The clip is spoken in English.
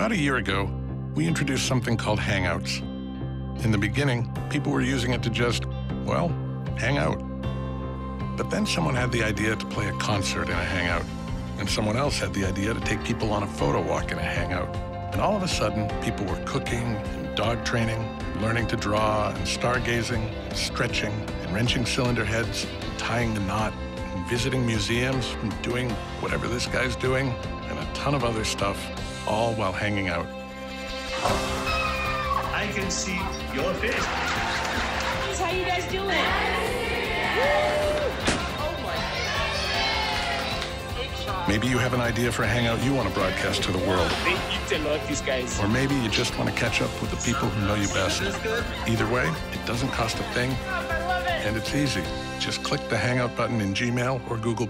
About a year ago, we introduced something called Hangouts. In the beginning, people were using it to just, well, hang out. But then someone had the idea to play a concert in a Hangout, and someone else had the idea to take people on a photo walk in a Hangout. And all of a sudden, people were cooking and dog training, learning to draw and stargazing, and stretching and wrenching cylinder heads, and tying the knot, and visiting museums, and doing whatever this guy's doing, and a ton of other stuff, all while hanging out. I can see your face. How you guys doing? Maybe you have an idea for a Hangout you want to broadcast to the world. They eat a lot, these guys. Or maybe you just want to catch up with the people who know you best. Either way, it doesn't cost a thing, and it's easy. Just click the Hangout button in Gmail or Google+.